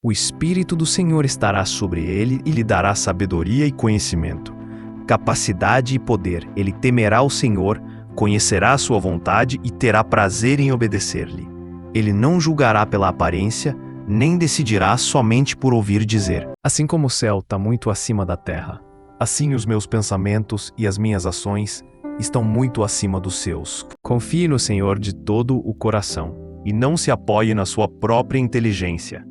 O Espírito do Senhor estará sobre ele e lhe dará sabedoria e conhecimento, capacidade e poder. Ele temerá o Senhor, conhecerá a sua vontade e terá prazer em obedecer-lhe. Ele não julgará pela aparência, nem decidirá somente por ouvir dizer. Assim como o céu está muito acima da terra, assim os meus pensamentos e as minhas ações estão muito acima dos seus. Confie no Senhor de todo o coração e não se apoie na sua própria inteligência.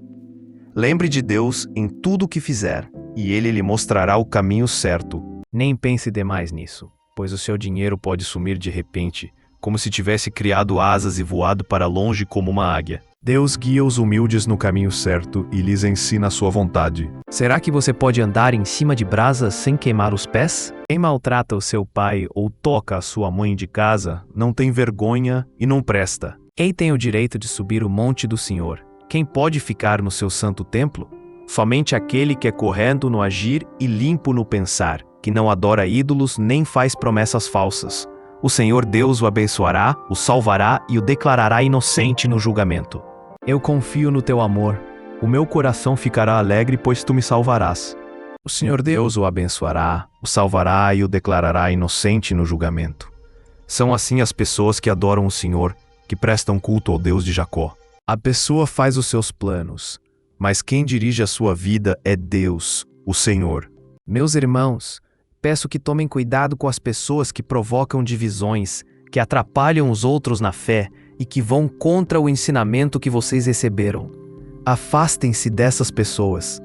Lembre de Deus em tudo o que fizer, e Ele lhe mostrará o caminho certo. Nem pense demais nisso, pois o seu dinheiro pode sumir de repente, como se tivesse criado asas e voado para longe como uma águia. Deus guia os humildes no caminho certo e lhes ensina a sua vontade. Será que você pode andar em cima de brasas sem queimar os pés? Quem maltrata o seu pai ou toca a sua mãe de casa não tem vergonha e não presta. Quem tem o direito de subir o monte do Senhor? Quem pode ficar no seu santo templo? Somente aquele que é correto no agir e limpo no pensar, que não adora ídolos nem faz promessas falsas. O Senhor Deus o abençoará, o salvará e o declarará inocente no julgamento. Eu confio no teu amor. O meu coração ficará alegre, pois tu me salvarás. O Senhor Deus o abençoará, o salvará e o declarará inocente no julgamento. São assim as pessoas que adoram o Senhor, que prestam culto ao Deus de Jacó. A pessoa faz os seus planos, mas quem dirige a sua vida é Deus, o Senhor. Meus irmãos, peço que tomem cuidado com as pessoas que provocam divisões, que atrapalham os outros na fé e que vão contra o ensinamento que vocês receberam. Afastem-se dessas pessoas.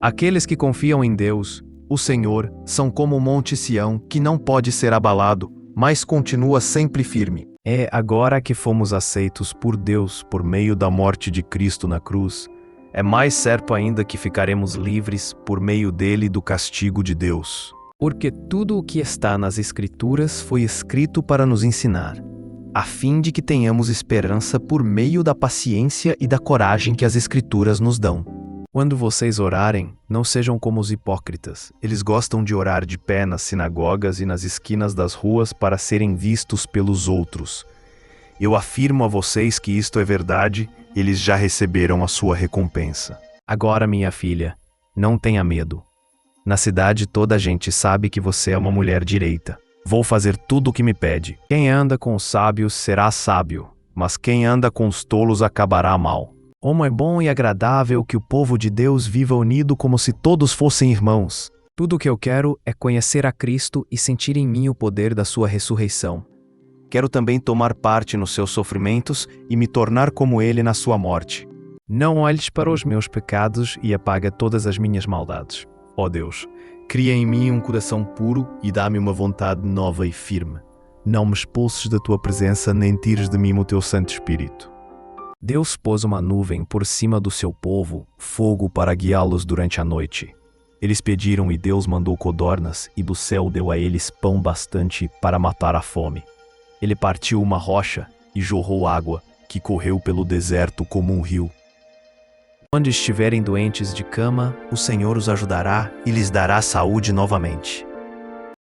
Aqueles que confiam em Deus, o Senhor, são como o Monte Sião, que não pode ser abalado, mas continua sempre firme. É agora que fomos aceitos por Deus por meio da morte de Cristo na cruz, é mais certo ainda que ficaremos livres por meio dele do castigo de Deus. Porque tudo o que está nas Escrituras foi escrito para nos ensinar, a fim de que tenhamos esperança por meio da paciência e da coragem que as Escrituras nos dão. Quando vocês orarem, não sejam como os hipócritas. Eles gostam de orar de pé nas sinagogas e nas esquinas das ruas para serem vistos pelos outros. Eu afirmo a vocês que isto é verdade, eles já receberam a sua recompensa. Agora, minha filha, não tenha medo. Na cidade toda a gente sabe que você é uma mulher direita. Vou fazer tudo o que me pede. Quem anda com os sábios será sábio, mas quem anda com os tolos acabará mal. Como é bom e agradável que o povo de Deus viva unido como se todos fossem irmãos. Tudo o que eu quero é conhecer a Cristo e sentir em mim o poder da sua ressurreição. Quero também tomar parte nos seus sofrimentos e me tornar como ele na sua morte. Não olhes para os meus pecados e apaga todas as minhas maldades. Ó Deus, cria em mim um coração puro e dá-me uma vontade nova e firme. Não me expulses da tua presença nem tires de mim o teu Santo Espírito. Deus pôs uma nuvem por cima do seu povo, fogo para guiá-los durante a noite. Eles pediram e Deus mandou codornas, e do céu deu a eles pão bastante para matar a fome. Ele partiu uma rocha e jorrou água, que correu pelo deserto como um rio. Quando estiverem doentes de cama, o Senhor os ajudará e lhes dará saúde novamente.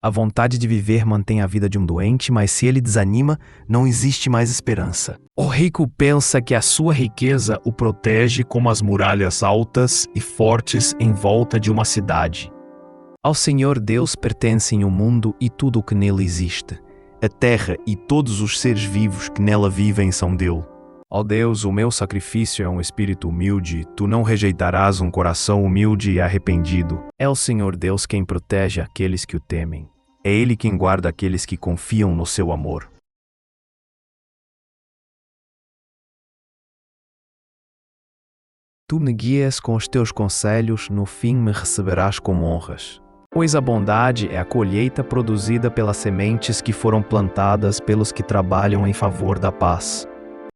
A vontade de viver mantém a vida de um doente, mas se ele desanima, não existe mais esperança. O rico pensa que a sua riqueza o protege como as muralhas altas e fortes em volta de uma cidade. Ao Senhor Deus pertencem o mundo e tudo o que nele existe. A terra e todos os seres vivos que nela vivem são dele. Ó Deus, o meu sacrifício é um espírito humilde, tu não rejeitarás um coração humilde e arrependido. É o Senhor Deus quem protege aqueles que o temem. É Ele quem guarda aqueles que confiam no seu amor. Tu me guias com os teus conselhos, no fim me receberás com honras. Pois a bondade é a colheita produzida pelas sementes que foram plantadas pelos que trabalham em favor da paz.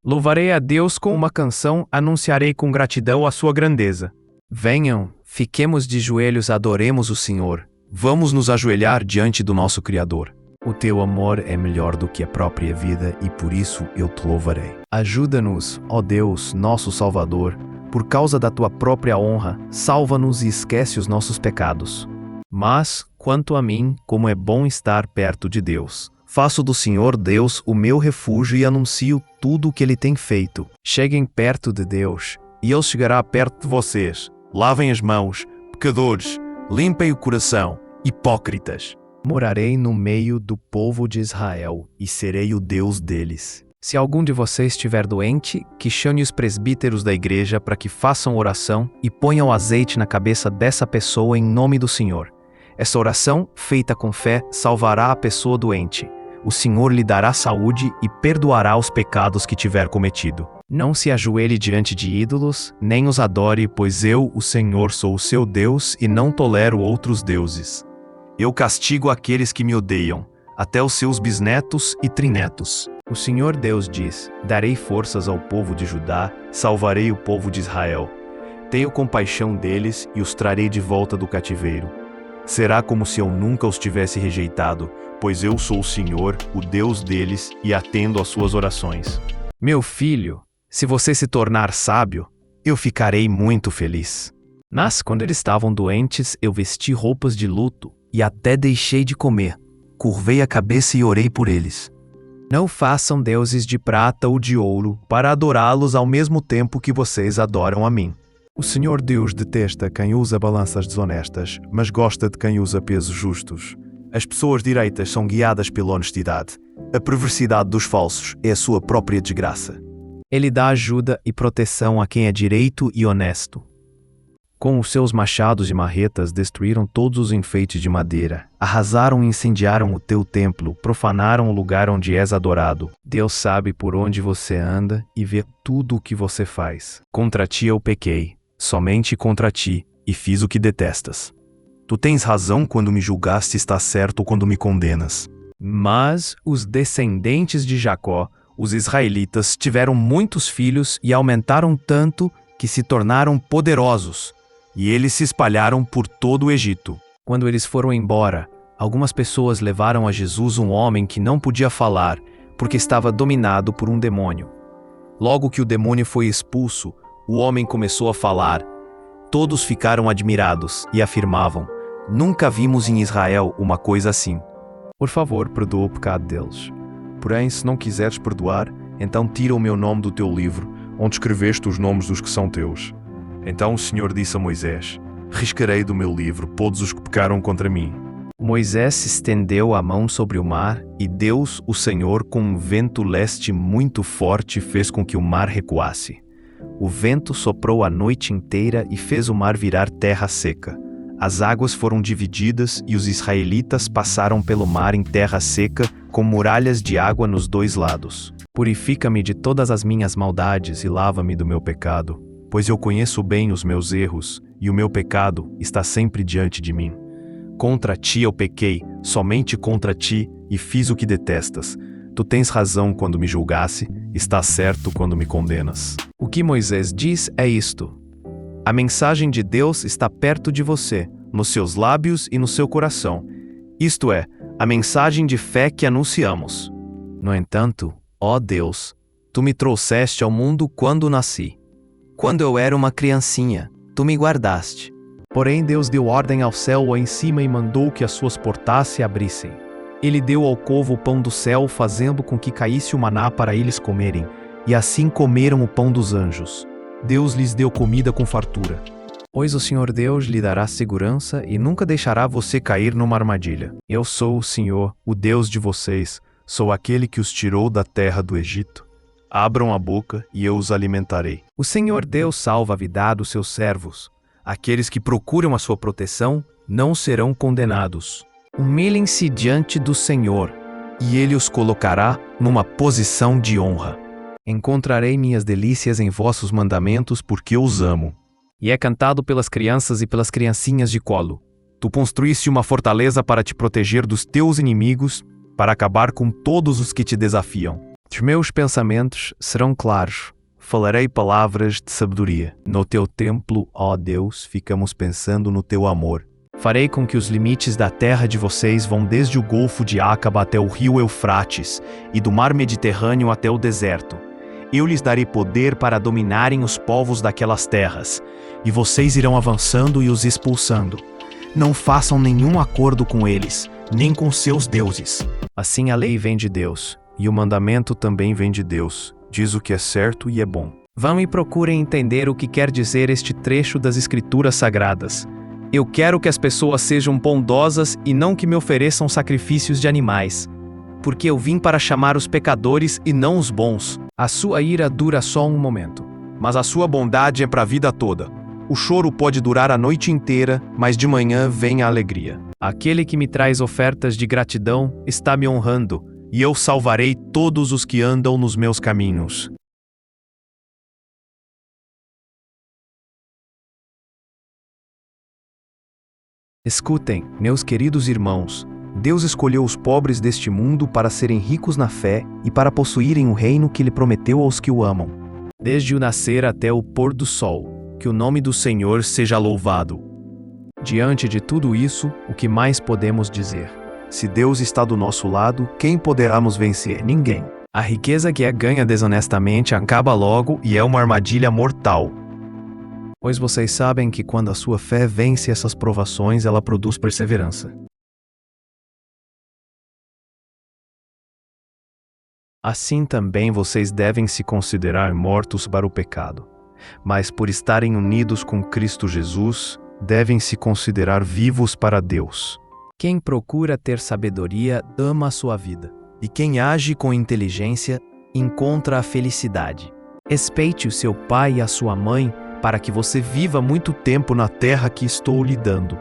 Louvarei a Deus com uma canção, anunciarei com gratidão a sua grandeza. Venham, fiquemos de joelhos, adoremos o Senhor. Vamos nos ajoelhar diante do nosso Criador. O teu amor é melhor do que a própria vida e por isso eu te louvarei. Ajuda-nos, ó Deus, nosso Salvador, por causa da tua própria honra, salva-nos e esquece os nossos pecados. Mas, quanto a mim, como é bom estar perto de Deus. Faço do Senhor Deus o meu refúgio e anuncio tudo o que Ele tem feito. Cheguem perto de Deus, e ele chegará perto de vocês. Lavem as mãos, pecadores, limpem o coração, hipócritas. Morarei no meio do povo de Israel e serei o Deus deles. Se algum de vocês estiver doente, que chame os presbíteros da igreja para que façam oração e ponham azeite na cabeça dessa pessoa em nome do Senhor. Essa oração, feita com fé, salvará a pessoa doente. O Senhor lhe dará saúde e perdoará os pecados que tiver cometido. Não se ajoelhe diante de ídolos, nem os adore, pois eu, o Senhor, sou o seu Deus e não tolero outros deuses. Eu castigo aqueles que me odeiam, até os seus bisnetos e trinetos. O Senhor Deus diz: darei forças ao povo de Judá, salvarei o povo de Israel. Tenho compaixão deles e os trarei de volta do cativeiro. Será como se eu nunca os tivesse rejeitado, pois eu sou o Senhor, o Deus deles, e atendo às suas orações. Meu filho, se você se tornar sábio, eu ficarei muito feliz. Mas quando eles estavam doentes, eu vesti roupas de luto e até deixei de comer. Curvei a cabeça e orei por eles. Não façam deuses de prata ou de ouro para adorá-los ao mesmo tempo que vocês adoram a mim. O Senhor Deus detesta quem usa balanças desonestas, mas gosta de quem usa pesos justos. As pessoas direitas são guiadas pela honestidade. A perversidade dos falsos é a sua própria desgraça. Ele dá ajuda e proteção a quem é direito e honesto. Com os seus machados e marretas destruíram todos os enfeites de madeira, arrasaram e incendiaram o teu templo, profanaram o lugar onde és adorado. Deus sabe por onde você anda e vê tudo o que você faz. Contra ti eu pequei, somente contra ti, e fiz o que detestas. Tu tens razão quando me julgaste, estás certo quando me condenas. Mas os descendentes de Jacó, os israelitas, tiveram muitos filhos e aumentaram tanto que se tornaram poderosos. E eles se espalharam por todo o Egito. Quando eles foram embora, algumas pessoas levaram a Jesus um homem que não podia falar, porque estava dominado por um demônio. Logo que o demônio foi expulso, o homem começou a falar. Todos ficaram admirados e afirmavam: nunca vimos em Israel uma coisa assim. Por favor, perdoa o pecado deles. Porém, se não quiseres perdoar, então tira o meu nome do teu livro, onde escreveste os nomes dos que são teus. Então o Senhor disse a Moisés: riscarei do meu livro todos os que pecaram contra mim. Moisés estendeu a mão sobre o mar, e Deus, o Senhor, com um vento leste muito forte, fez com que o mar recuasse. O vento soprou a noite inteira e fez o mar virar terra seca. As águas foram divididas e os israelitas passaram pelo mar em terra seca, com muralhas de água nos dois lados. Purifica-me de todas as minhas maldades e lava-me do meu pecado, pois eu conheço bem os meus erros, e o meu pecado está sempre diante de mim. Contra ti eu pequei, somente contra ti, e fiz o que detestas. Tu tens razão quando me julgasse, estás certo quando me condenas. O que Moisés diz é isto: a mensagem de Deus está perto de você, nos seus lábios e no seu coração. Isto é, a mensagem de fé que anunciamos. No entanto, ó Deus, tu me trouxeste ao mundo quando nasci. Quando eu era uma criancinha, tu me guardaste. Porém Deus deu ordem ao céu lá em cima e mandou que as suas portas se abrissem. Ele deu ao povo o pão do céu, fazendo com que caísse o maná para eles comerem, e assim comeram o pão dos anjos. Deus lhes deu comida com fartura. Pois o Senhor Deus lhe dará segurança e nunca deixará você cair numa armadilha. Eu sou o Senhor, o Deus de vocês, sou aquele que os tirou da terra do Egito. Abram a boca e eu os alimentarei. O Senhor Deus salva a vida dos seus servos. Aqueles que procuram a sua proteção não serão condenados. Humilhem-se diante do Senhor, e Ele os colocará numa posição de honra. Encontrarei minhas delícias em vossos mandamentos, porque eu os amo. E é cantado pelas crianças e pelas criancinhas de colo. Tu construíste uma fortaleza para te proteger dos teus inimigos, para acabar com todos os que te desafiam. Os meus pensamentos serão claros. Falarei palavras de sabedoria. No teu templo, ó Deus, ficamos pensando no teu amor. Farei com que os limites da terra de vocês vão desde o Golfo de Acaba até o rio Eufrates, e do mar Mediterrâneo até o deserto. Eu lhes darei poder para dominarem os povos daquelas terras, e vocês irão avançando e os expulsando. Não façam nenhum acordo com eles, nem com seus deuses. Assim a lei vem de Deus, e o mandamento também vem de Deus. Diz o que é certo e é bom. Vão e procurem entender o que quer dizer este trecho das Escrituras Sagradas. Eu quero que as pessoas sejam bondosas e não que me ofereçam sacrifícios de animais. Porque eu vim para chamar os pecadores e não os bons. A sua ira dura só um momento, mas a sua bondade é para a vida toda. O choro pode durar a noite inteira, mas de manhã vem a alegria. Aquele que me traz ofertas de gratidão está me honrando, e eu salvarei todos os que andam nos meus caminhos. Escutem, meus queridos irmãos, Deus escolheu os pobres deste mundo para serem ricos na fé e para possuírem o reino que Ele prometeu aos que o amam. Desde o nascer até o pôr do sol, que o nome do Senhor seja louvado. Diante de tudo isso, o que mais podemos dizer? Se Deus está do nosso lado, quem poderá nos vencer? Ninguém. A riqueza que é ganha desonestamente acaba logo e é uma armadilha mortal. Pois vocês sabem que quando a sua fé vence essas provações, ela produz perseverança. Assim também vocês devem se considerar mortos para o pecado, mas por estarem unidos com Cristo Jesus, devem se considerar vivos para Deus. Quem procura ter sabedoria ama a sua vida, e quem age com inteligência encontra a felicidade. Respeite o seu pai e a sua mãe, para que você viva muito tempo na terra que estou lhe dando.